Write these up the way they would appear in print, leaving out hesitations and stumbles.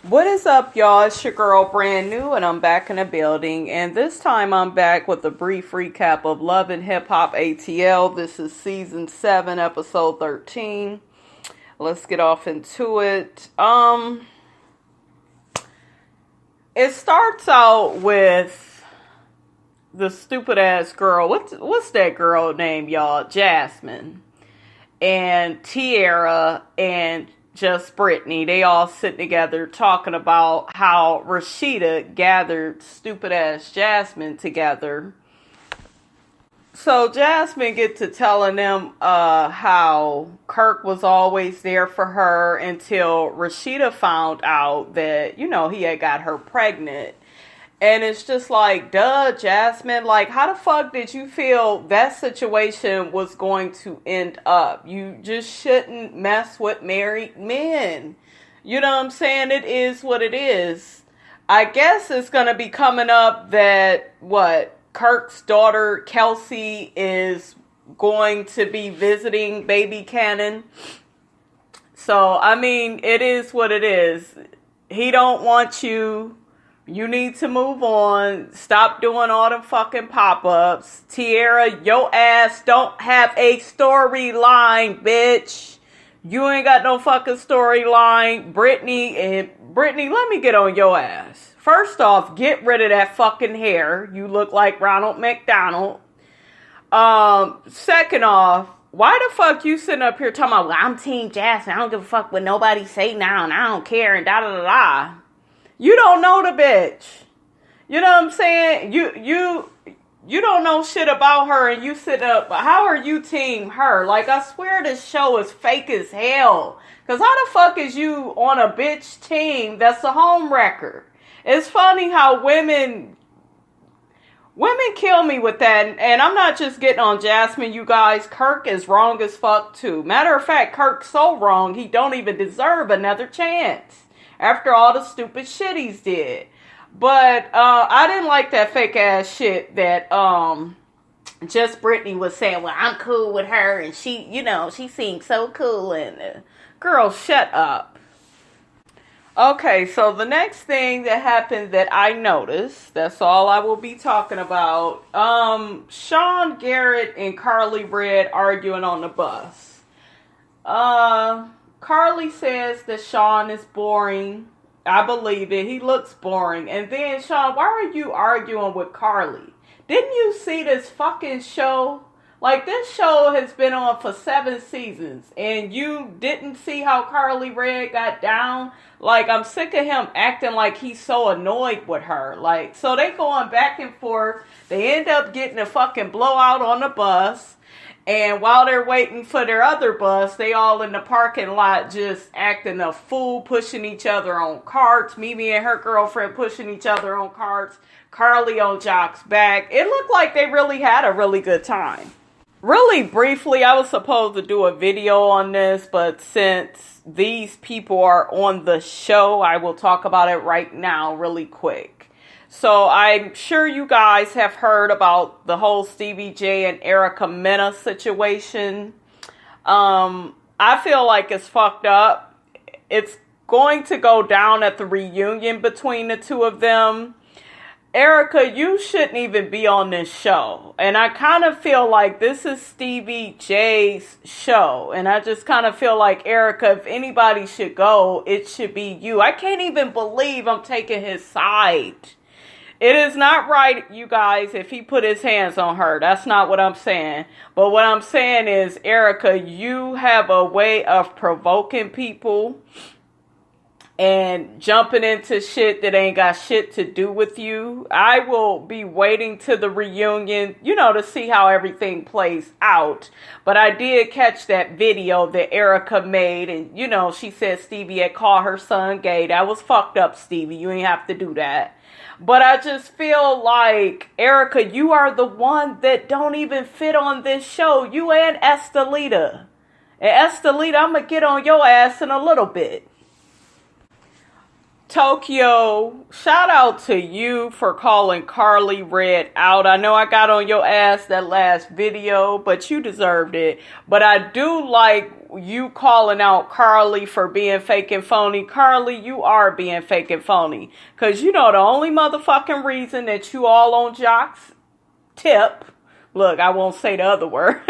What is up, y'all? It's your girl, Brand New, and I'm back in the building. And this time I'm back with a brief recap of Love and Hip Hop ATL. This is Season 7, Episode 13. Let's get off into it. It starts out with the stupid-ass girl. What's that girl name, y'all? Jasmine. And Sierra and just Brittany, they all sitting together talking about how Rashida gathered stupid ass Jasmine together. So Jasmine get to telling them how Kirk was always there for her until Rashida found out that, he had got her pregnant. And it's just like, duh, Jasmine, like, how the fuck did you feel that situation was going to end up? You just shouldn't mess with married men. You know what I'm saying? It is what it is. I guess it's going to be coming up that, Kirk's daughter, Kelsey, is going to be visiting baby Cannon. So, I mean, it is what it is. He don't want you. You need to move on. Stop doing all them fucking pop-ups. Sierra, your ass don't have a storyline, bitch. You ain't got no fucking storyline. Brittany, let me get on your ass. First off, get rid of that fucking hair. You look like Ronald McDonald. Second off, why the fuck you sitting up here talking about, well, I'm Team Jasmine. I don't give a fuck what nobody say now, and I don't care, and da-da-da-da. You don't know the bitch. You know what I'm saying? You don't know shit about her, and you sit up. How are you team her? Like, I swear this show is fake as hell. Because how the fuck is you on a bitch team that's a home wrecker? It's funny how women kill me with that. And I'm not just getting on Jasmine, you guys. Kirk is wrong as fuck, too. Matter of fact, Kirk's so wrong, he don't even deserve another chance. After all the stupid shit he's did. But I didn't like that fake ass shit that just Brittany was saying, well, I'm cool with her and she, she seems so cool. And girl, shut up. Okay, so the next thing that happened that I noticed, that's all I will be talking about. Sean, Garrett, and Karlie Red arguing on the bus. Karlie says that Sean is boring. I believe it. He looks boring. And then, Sean, why are you arguing with Karlie? Didn't you see this fucking show? Like, this show has been on for 7 seasons. And you didn't see how Karlie Red got down? Like, I'm sick of him acting like he's so annoyed with her. Like, so they going back and forth. They end up getting a fucking blowout on the bus. And while they're waiting for their other bus, they all in the parking lot just acting a fool, pushing each other on carts. Mimi and her girlfriend pushing each other on carts. Karlie on Jock's back. It looked like they really had a really good time. Really briefly, I was supposed to do a video on this, but since these people are on the show, I will talk about it right now really quick. So I'm sure you guys have heard about the whole Stevie J and Erica Mena situation. I feel like it's fucked up. It's going to go down at the reunion between the two of them. Erica, you shouldn't even be on this show. And I kind of feel like this is Stevie J's show. And I just kind of feel like, Erica, if anybody should go, it should be you. I can't even believe I'm taking his side. It is not right, you guys, if he put his hands on her. That's not what I'm saying. But what I'm saying is, Erica, you have a way of provoking people and jumping into shit that ain't got shit to do with you. I will be waiting to the reunion, to see how everything plays out. But I did catch that video that Erica made. And, she said Stevie had called her son gay. That was fucked up, Stevie. You ain't have to do that. But I just feel like, Erica, you are the one that don't even fit on this show. You and Estellita. And Estellita, I'm going to get on your ass in a little bit. Tokyo, shout out to you for calling Karlie Red out. I know I got on your ass that last video, but you deserved it. But I do like you calling out Karlie for being fake and phony. Karlie, you are being fake and phony. Because you know the only motherfucking reason that you all on Jock's tip, look, I won't say the other word,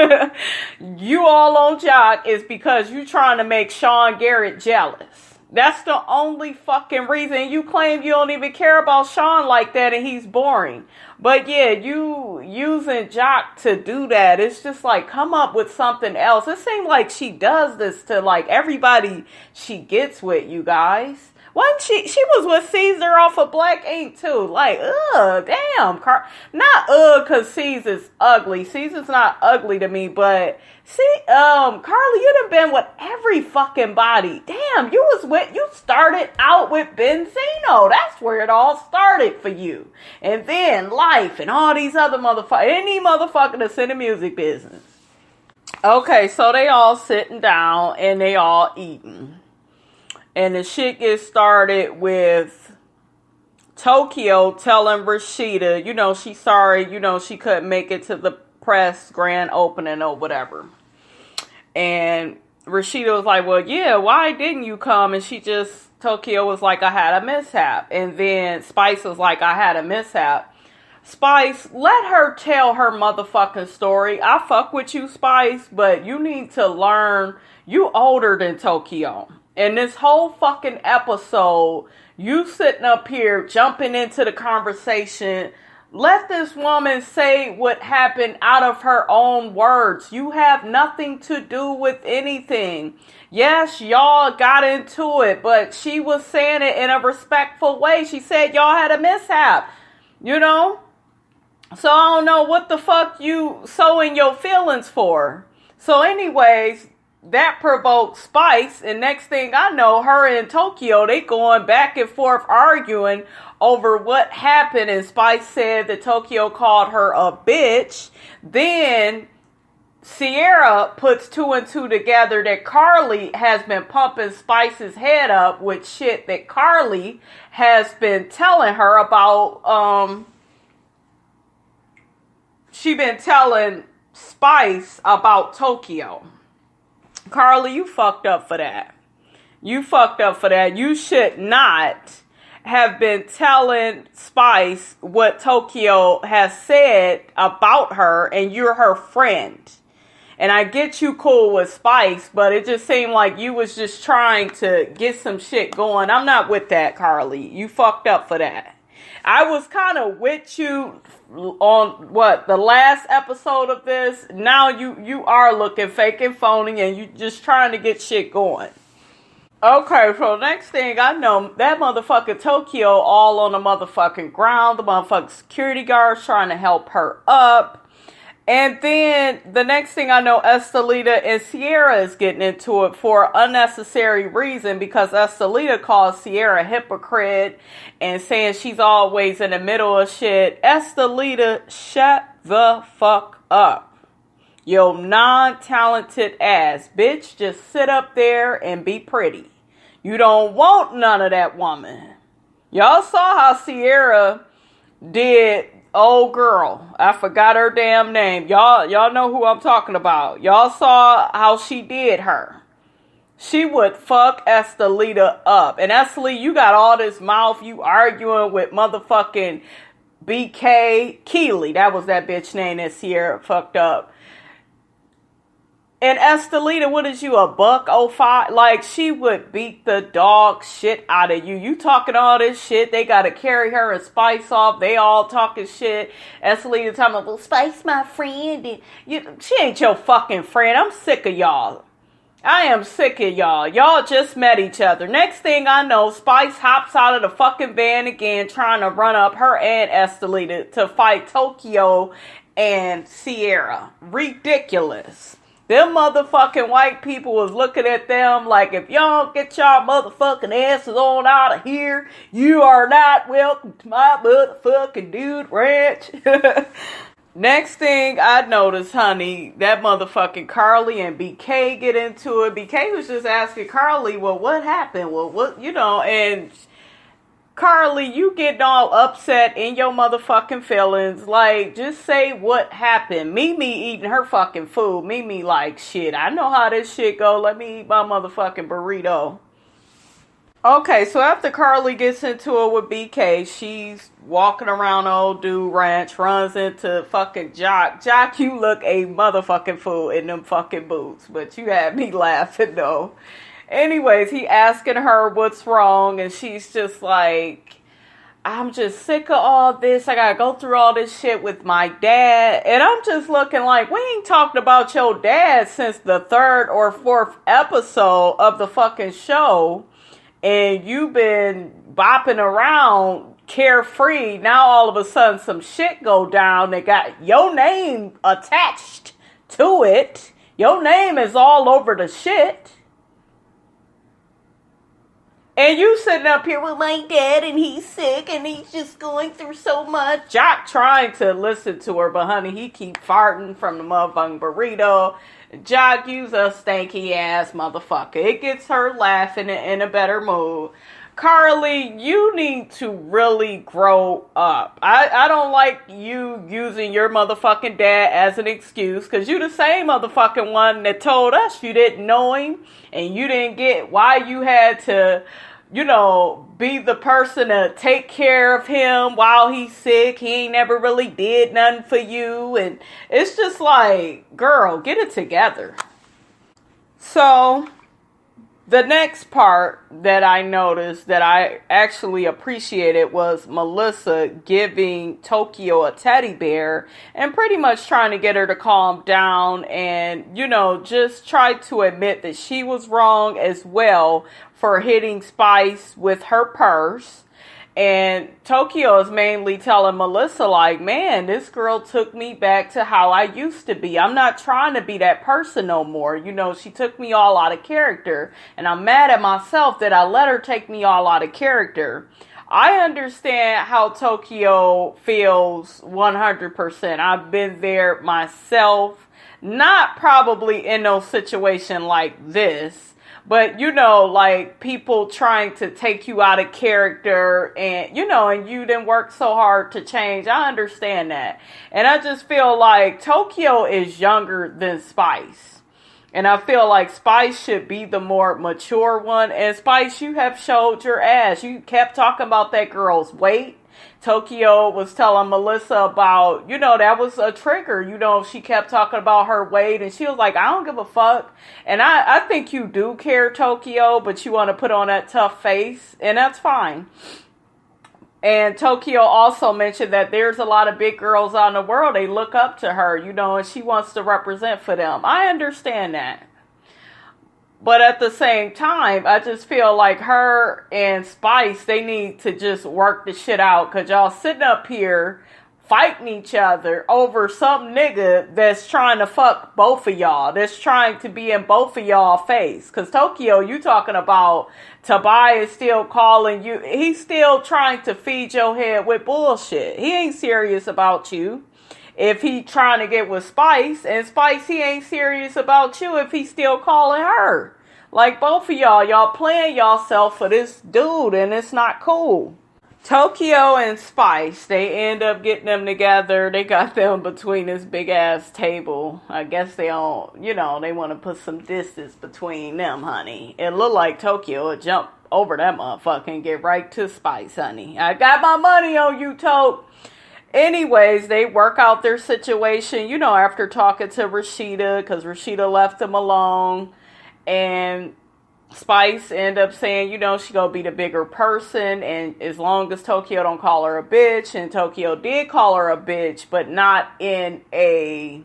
you all on Jock is because you trying to make Sean Garrett jealous. That's the only fucking reason. You claim you don't even care about Sean like that and he's boring. But yeah, you using Jock to do that. It's just like, come up with something else. It seems like she does this to like everybody she gets with, you guys. Wasn't she was with Caesar off of Black Ink too. Like, damn. Not cause Caesar's ugly. Caesar's not ugly to me, but Karlie, you done been with every fucking body. Damn, you started out with Benzino. That's where it all started for you. And then Life and all these other motherfuckers, any motherfucker that's in the music business. Okay, so they all sitting down and they all eating. And the shit gets started with Tokyo telling Rashida, you know, she's sorry, you know, she couldn't make it to the press grand opening or whatever. And Rashida was like, well, yeah, why didn't you come? And Tokyo was like, I had a mishap. And then Spice was like, I had a mishap. Spice, let her tell her motherfucking story. I fuck with you, Spice, but you need to learn, you older than Tokyo. And this whole fucking episode, you sitting up here jumping into the conversation. Let this woman say what happened out of her own words. You have nothing to do with anything. Yes, y'all got into it, but she was saying it in a respectful way. She said y'all had a mishap, you know? So I don't know what the fuck you sowing your feelings for. So anyways, that provoked Spice, and next thing I know, her and Tokyo, they going back and forth arguing over what happened, and Spice said that Tokyo called her a bitch. Then Sierra puts 2 and 2 together that Karlie has been pumping Spice's head up with shit that Karlie has been telling her about. She been telling Spice about Tokyo. Karlie, you fucked up for that. You fucked up for that. You should not have been telling Spice what Tokyo has said about her, and you're her friend. And I get you cool with Spice, but it just seemed like you was just trying to get some shit going. I'm not with that, Karlie. You fucked up for that. I was kind of with you on the last episode of this. Now you are looking fake and phony, and you just trying to get shit going. Okay, so next thing I know, that motherfucking Tokyo all on the motherfucking ground. The motherfucking security guards trying to help her up. And then the next thing I know, Estellita and Sierra is getting into it for unnecessary reason, because Estellita calls Sierra a hypocrite and saying she's always in the middle of shit. Estellita, shut the fuck up. Yo non-talented ass. Bitch, just sit up there and be pretty. You don't want none of that woman. Y'all saw how Sierra did old girl. I forgot her damn name. Y'all know who I'm talking about. Y'all saw how she did her. She would fuck Estellita up. And Estellita, you got all this mouth. You arguing with motherfucking BK Keeley. That was that bitch name that Sierra fucked up. And Estellita, what is you, a $105? Like, she would beat the dog shit out of you. You talking all this shit. They got to carry her and Spice off. They all talking shit. Estellita talking about, well, Spice my friend. And she ain't your fucking friend. I'm sick of y'all. I am sick of y'all. Y'all just met each other. Next thing I know, Spice hops out of the fucking van again, trying to run up her and Estellita to fight Tokyo and Sierra. Ridiculous. Them motherfucking white people was looking at them like, if y'all get y'all motherfucking asses on out of here, you are not welcome to my motherfucking dude ranch. Next thing I noticed, honey, that motherfucking Karlie and BK get into it. BK was just asking Karlie, well, what happened? Well, what, you know, and Karlie, you getting all upset in your motherfucking feelings. Like, just say what happened. Mimi eating her fucking food. Mimi like, shit, I know how this shit go. Let me eat my motherfucking burrito. Okay, so after Karlie gets into it with BK, she's walking around Old Dude Ranch, runs into fucking Jock. Jock, you look a motherfucking fool in them fucking boots. But you had me laughing, though. Anyways, he asking her what's wrong, and she's just like, I'm just sick of all this. I gotta go through all this shit with my dad. And I'm just looking like, we ain't talked about your dad since the 3rd or 4th episode of the fucking show. And you've been bopping around carefree. Now all of a sudden some shit go down. They got your name attached to it. Your name is all over the shit. And you sitting up here with my dad and he's sick and he's just going through so much. Jock trying to listen to her, but honey, he keep farting from the motherfucking burrito. Jock, you's a stanky ass motherfucker. It gets her laughing and in a better mood. Karlie, you need to really grow up. I don't like you using your motherfucking dad as an excuse, because you the same motherfucking one that told us you didn't know him and you didn't get why you had to, you know, be the person to take care of him while he's sick. He ain't never really did nothing for you. And it's just like, girl, get it together. So the next part that I noticed that I actually appreciated was Mellisa giving Tokyo a teddy bear and pretty much trying to get her to calm down and, you know, just try to admit that she was wrong as well for hitting Spice with her purse. And Tokyo is mainly telling Mellisa, like, man, this girl took me back to how I used to be. I'm not trying to be that person no more. You know, she took me all out of character. And I'm mad at myself that I let her take me all out of character. I understand how Tokyo feels 100%. I've been there myself. Not probably in no situation like this. But, you know, like, people trying to take you out of character and, you know, and you didn't work so hard to change. I understand that. And I just feel like Tokyo is younger than Spice. And I feel like Spice should be the more mature one. And Spice, you have showed your ass. You kept talking about that girl's weight. Tokyo was telling Mellisa about, you know, that was a trigger. You know, she kept talking about her weight and she was like, I don't give a fuck. And I think you do care, Tokyo, but you want to put on that tough face, and that's fine. And Tokyo also mentioned that there's a lot of big girls out in the world. They look up to her, you know, and she wants to represent for them. I understand that. But at the same time, I just feel like her and Spice, they need to just work the shit out. Because y'all sitting up here fighting each other over some nigga that's trying to fuck both of y'all. That's trying to be in both of y'all face. Because Tokyo, you talking about Tobias still calling you. He's still trying to feed your head with bullshit. He ain't serious about you if he trying to get with Spice, and Spice, he ain't serious about you if he's still calling her. Like, both of y'all playing y'allself for this dude, and it's not cool. Tokyo and Spice, they end up getting them together. They got them between this big ass table. I guess they don't, you know, they want to put some distance between them, honey. It looked like Tokyo would jump over that motherfucker and get right to Spice, honey. I got my money on you, Toke. Anyways, they work out their situation, you know, after talking to Rashida, because Rashida left them alone. And Spice end up saying, you know, she gonna be the bigger person, and as long as Tokyo don't call her a bitch, and Tokyo did call her a bitch, but not in a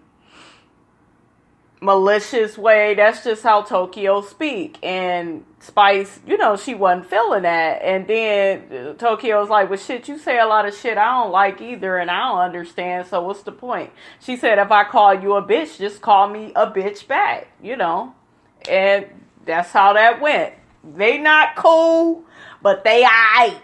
malicious way. That's just how Tokyo speak. And Spice, you know, she wasn't feeling that. And then Tokyo's like, well, shit, you say a lot of shit I don't like either, and I don't understand, so what's the point? She said, if I call you a bitch, just call me a bitch back, you know. And that's how that went. They not cool, but they aight.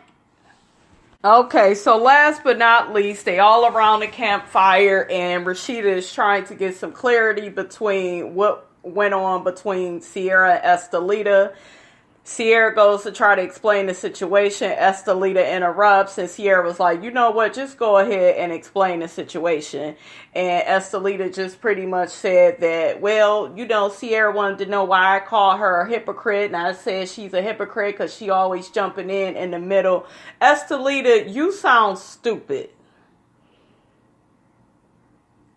Okay, so last but not least, they all around the campfire, and Rashida is trying to get some clarity between what went on between Sierra and Estellita. Sierra goes to try to explain the situation. Estellita interrupts, and Sierra was like, you know what, just go ahead and explain the situation. And Estellita just pretty much said that, well, you know, Sierra wanted to know why I call her a hypocrite, and I said she's a hypocrite because she always jumping in the middle. Estellita, you sound stupid.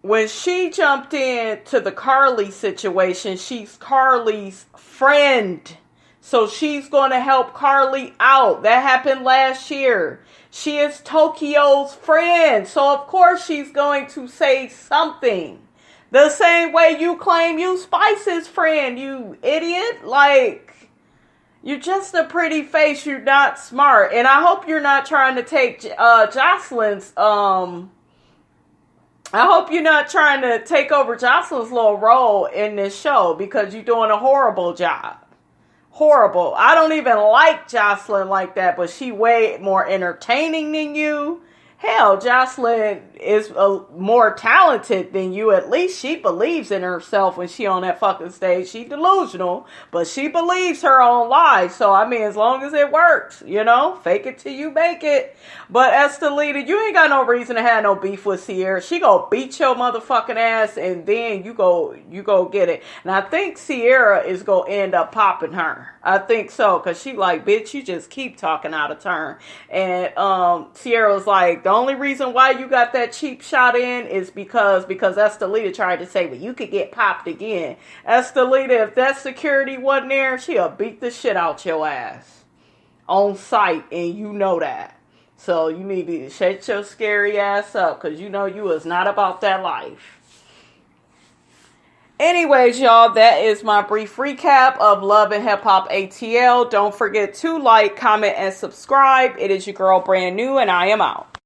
When she jumped in to the Karlie situation, she's Karlie's friend. So she's going to help Karlie out. That happened last year. She is Tokyo's friend. So of course she's going to say something. The same way you claim you Spice's friend, you idiot. Like, you're just a pretty face. You're not smart. And I hope you're not trying to take Jocelyn's, I hope you're not trying to take over Jocelyn's little role in this show, because you're doing a horrible job. Horrible. I don't even like Jocelyn like that, but she way more entertaining than you. Hell, Jocelyn is more talented than you. At least she believes in herself when she on that fucking stage. She delusional, but she believes her own lies. So, I mean, as long as it works, you know, fake it till you make it. But Estellita, you ain't got no reason to have no beef with Sierra. She gonna beat your motherfucking ass, and then you go get it. And I think Sierra is gonna end up popping her. I think so, because she like, bitch, you just keep talking out of turn. And Sierra was like, the only reason why you got that cheap shot in is because Estellita tried to say, well, you could get popped again. Estellita, if that security wasn't there, she'll beat the shit out your ass on sight, and you know that. So you need to shut your scary ass up, because you know you is not about that life. Anyways, y'all, that is my brief recap of Love and Hip Hop ATL. Don't forget to like, comment, and subscribe. It is your girl, Brand New, and I am out.